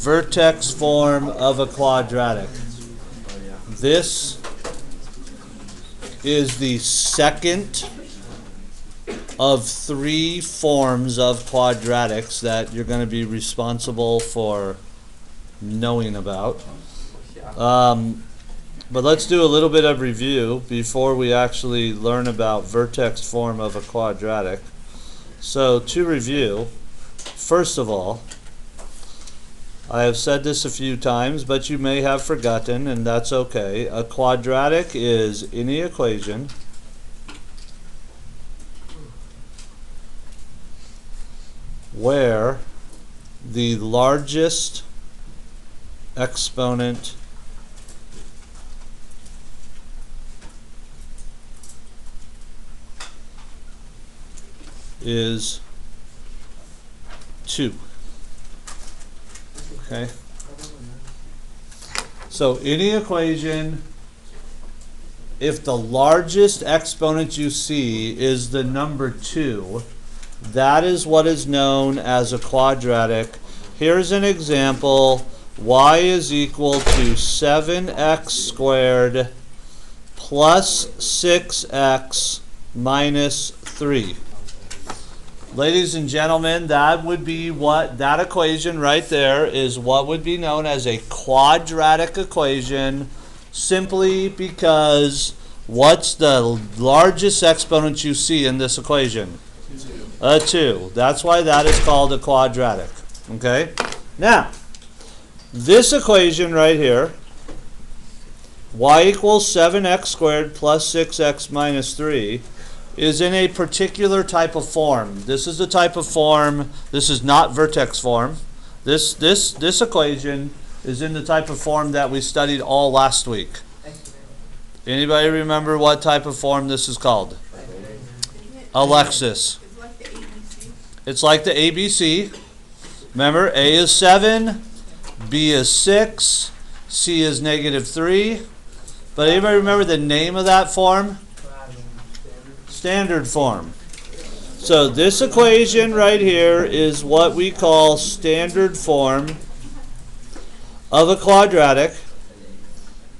vertex form of a quadratic. This is the second of three forms of quadratics that you're going to be responsible for knowing about. But let's do a little bit of review before we actually learn about vertex form of a quadratic. So to review, first of all, I have said this a few times, but you may have forgotten, and that's okay. A quadratic is any equation where the largest exponent is 2. Okay? So any equation, if the largest exponent you see is the number 2, that is what is known as a quadratic. Here's an example. Y is equal to 7x squared plus 6x minus 3. Ladies and gentlemen, that would be what, that equation right there is what would be known as a quadratic equation, simply because what's the largest exponent you see in this equation? 2. That's why that is called a quadratic. Okay? Now, this equation right here, y equals 7x squared plus 6x minus 3, is in a particular type of form. This is the type of form, this is not vertex form. This equation is in the type of form that we studied all last week. Anybody remember what type of form this is called? Alexis. It's like the ABC. Remember, A is 7, B is 6, C is negative 3. But anybody remember the name of that form? Standard form. So this equation right here is what we call standard form of a quadratic.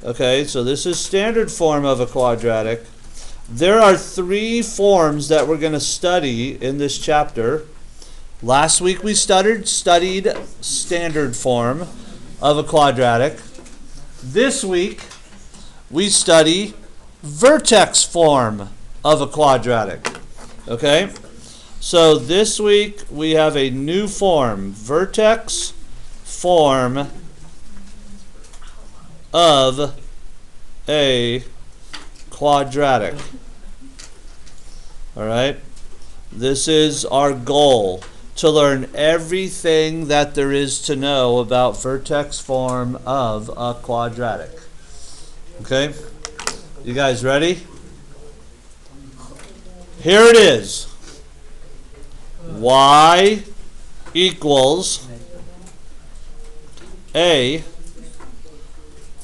Okay, so this is standard form of a quadratic. There are three forms that we're going to study in this chapter. Last week we studied standard form of a quadratic. This week we study vertex form of a quadratic. Okay? So this week we have a new form, vertex form of a quadratic. All right? This is our goal, to learn everything that there is to know about vertex form of a quadratic. Okay? You guys ready? Here it is. Y equals A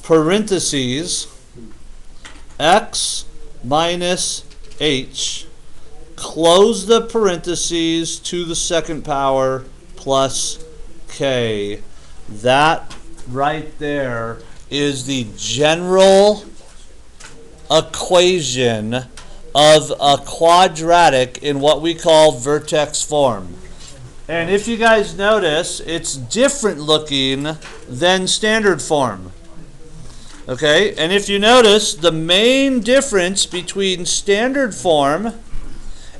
parentheses x minus h, close the parentheses, to the second power plus k. That right there is the general equation of a quadratic in what we call vertex form. And if you guys notice, it's different looking than standard form. Okay, and if you notice, the main difference between standard form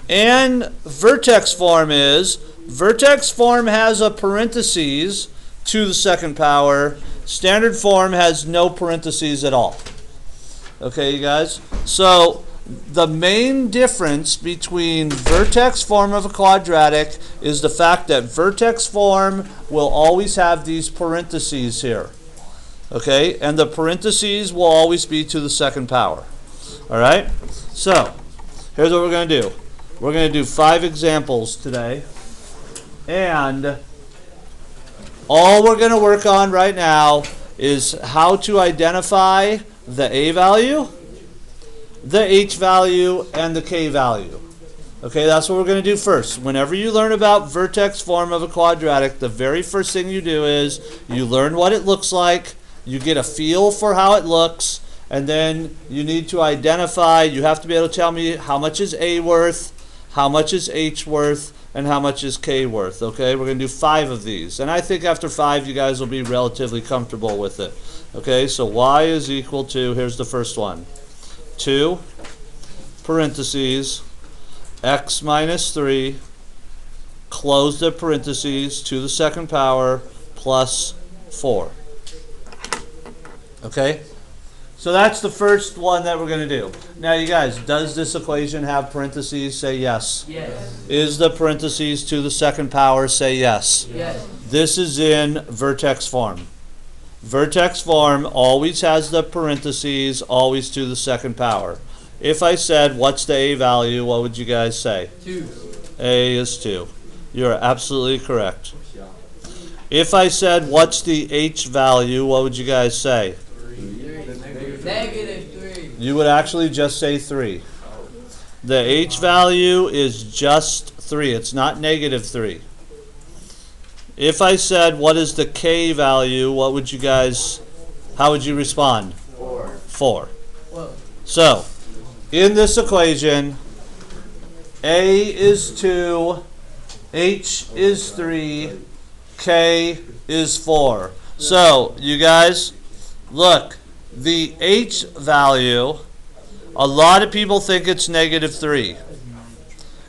and vertex form is vertex form has a parentheses to the second power. Standard form has no parentheses at all. Okay, you guys? So the main difference between vertex form of a quadratic is the fact that vertex form will always have these parentheses here. Okay, and the parentheses will always be to the second power. All right? So, here's what we're going to do. We're going to do 5 examples today. And all we're going to work on right now is how to identify the A value, the H value, and the K value. Okay, that's what we're going to do first. Whenever you learn about vertex form of a quadratic, the very first thing you do is you learn what it looks like, you get a feel for how it looks, and then you need to identify, you have to be able to tell me how much is A worth, how much is H worth, and how much is K worth. Okay, we're going to do 5 of these. And I think after 5 you guys will be relatively comfortable with it. Okay, so y is equal to, here's the first one, 2 parentheses x minus 3, close the parentheses, to the second power, plus 4. Okay? So that's the first one that we're going to do. Now, you guys, does this equation have parentheses? Say yes. Yes. Is the parentheses to the second power? Say yes. Yes. This is in vertex form. Vertex form always has the parentheses, always to the second power. If I said, what's the A value, what would you guys say? 2. A is 2. You're absolutely correct. If I said, what's the H value, what would you guys say? Negative 3. You would actually just say 3. The H value is just 3. It's not negative 3. If I said, what is the K value, what would you guys, how would you respond? 4. 4. Whoa. So, in this equation, A is 2, H is 3, K is 4. So, you guys, look, the H value, a lot of people think it's negative 3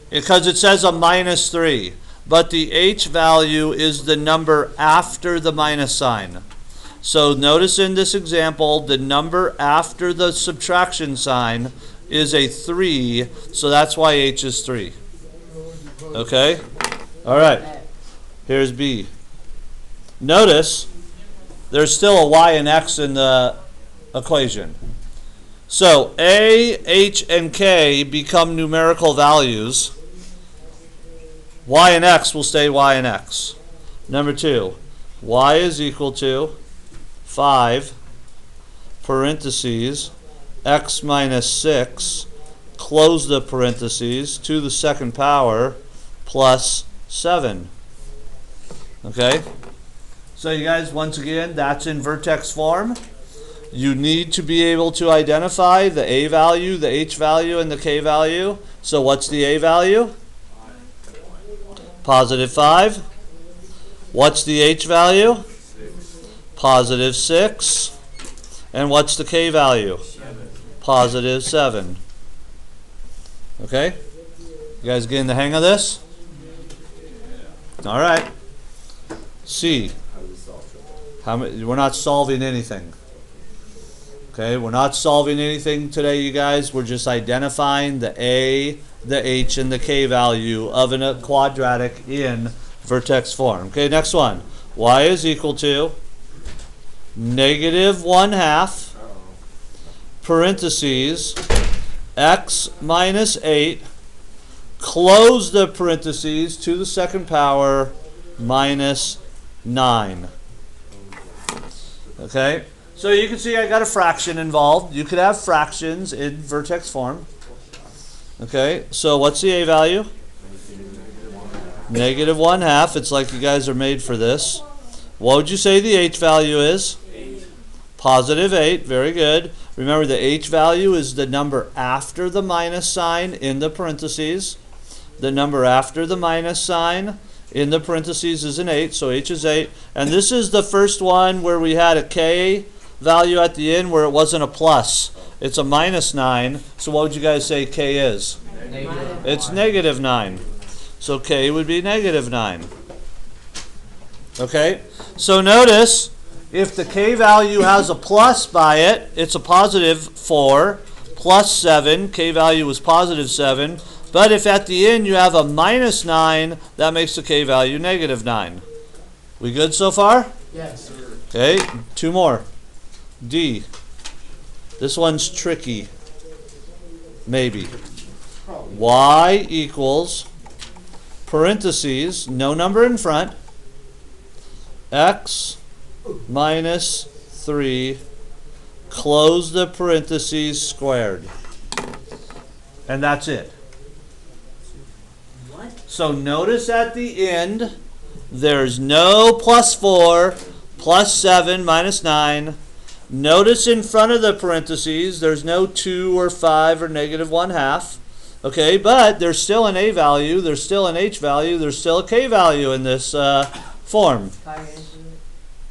because it says a minus 3. But the H value is the number after the minus sign. So notice in this example, the number after the subtraction sign is a 3, so that's why H is 3. Okay? All right. Here's B. Notice there's still a y and x in the equation. So A, H, and K become numerical values. Y and x will stay y and x. Number 2, y is equal to 5, parentheses, x minus 6, close the parentheses, to the second power, plus 7. Okay? So you guys, once again, that's in vertex form. You need to be able to identify the A value, the H value, and the K value. So what's the A value? Positive 5. What's the H value? Positive 6. And what's the K value? Positive 7. Okay? You guys getting the hang of this? All right. C. We're not solving anything. Okay, we're not solving anything today, you guys. We're just identifying the A, the H, and the K value of a quadratic in vertex form. Okay, next one. Y is equal to negative 1/2, parentheses, x minus 8, close the parentheses, to the second power, minus 9. Okay? So you can see I got a fraction involved. You could have fractions in vertex form. Okay, so what's the A value? Negative 1/2. It's like you guys are made for this. What would you say the H value is? 8. Positive 8. Very good. Remember, the H value is the number after the minus sign in the parentheses. The number after the minus sign in the parentheses is an 8, so H is 8. And this is the first one where we had a K value at the end where it wasn't a plus. It's a minus 9. So what would you guys say K is? Negative. It's negative 9. So K would be negative 9. Okay? So notice, if the K value has a plus by it, it's a positive 4, plus 7. K value was positive 7. But if at the end you have a minus 9, that makes the K value negative 9. We good so far? Yes. Okay, 2 more. D. This one's tricky. Maybe. Y equals, parentheses, no number in front, x minus 3, close the parentheses, squared. And that's it. So notice at the end, there's no plus 4, plus 7, minus 9. Notice in front of the parentheses, there's no 2 or 5 or negative 1/2. Okay, but there's still an A value, there's still an H value, there's still a K value in this form.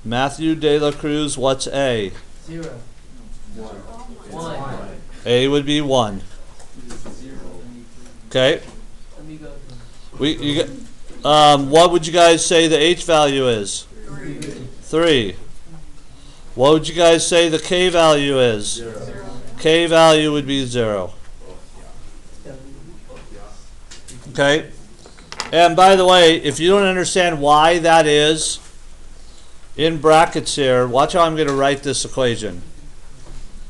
Matthew De La Cruz, what's A? 0. 1. A would be 1. Okay. What would you guys say the H value is? 3. What would you guys say the K value is? 0. K value would be 0. Okay? And by the way, if you don't understand why that is, in brackets here, watch how I'm going to write this equation.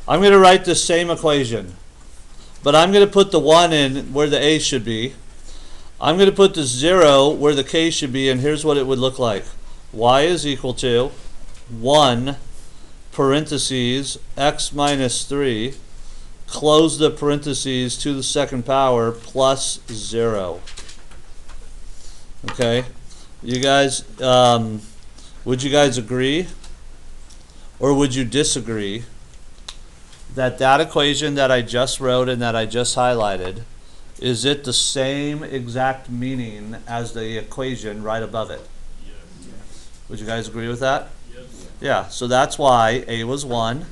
I'm going to write this same equation, but I'm going to put the 1 in where the A should be. I'm going to put the 0 where the K should be, and here's what it would look like. Y is equal to 1 parentheses x minus 3, close the parentheses to the second power, plus 0. Okay? You guys, would you guys agree? Or would you disagree that that equation that I just wrote and that I just highlighted, is it the same exact meaning as the equation right above it? Yes. Would you guys agree with that? Yes. Yeah, so that's why A was 1,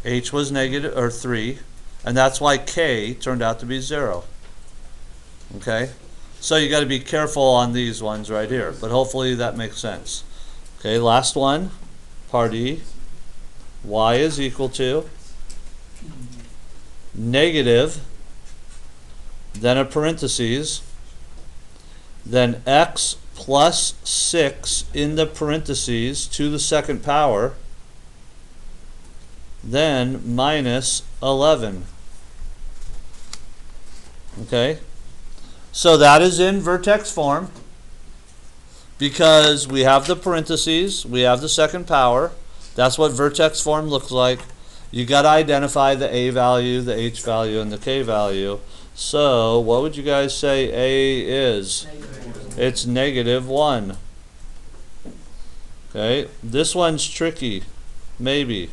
H was negative, or 3, and that's why K turned out to be 0. Okay? So you got to be careful on these ones right here, but hopefully that makes sense. Okay, last one, part E. Y is equal to negative, then a parentheses, then x plus 6 in the parentheses to the second power, then minus 11. Okay? So that is in vertex form because we have the parentheses, we have the second power. That's what vertex form looks like. You got to identify the A value, the H value, and the K value. So what would you guys say A is? It's negative 1. Okay, this one's tricky, maybe.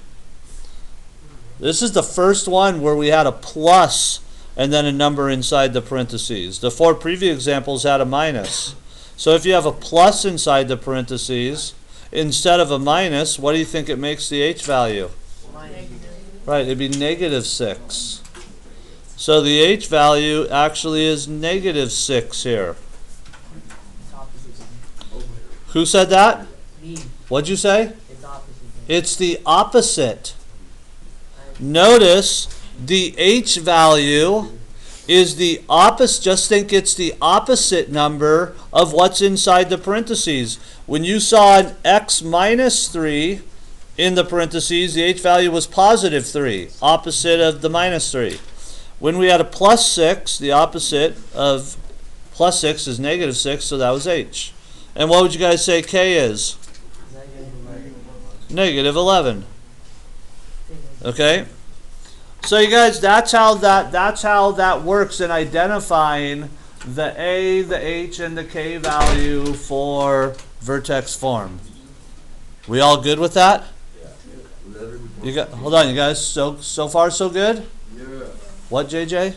This is the first one where we had a plus and then a number inside the parentheses. The 4 previous examples had a minus. So if you have a plus inside the parentheses, instead of a minus, what do you think it makes the H value? Right, it'd be negative 6. So the H value actually is negative 6 here. Who said that? Me. What'd you say? It's opposite. It's the opposite. Notice the H value is the opposite. Just think it's the opposite number of what's inside the parentheses. When you saw an x minus 3 in the parentheses, the H value was positive 3, opposite of the minus 3. When we had a plus 6, the opposite of plus 6 is negative 6, so that was H. And what would you guys say K is? Negative 11. Okay? So you guys, that's how that works in identifying the A, the H, and the K value for vertex form. We all good with that? You got, hold on, you guys. So far so good? Yeah. What, JJ?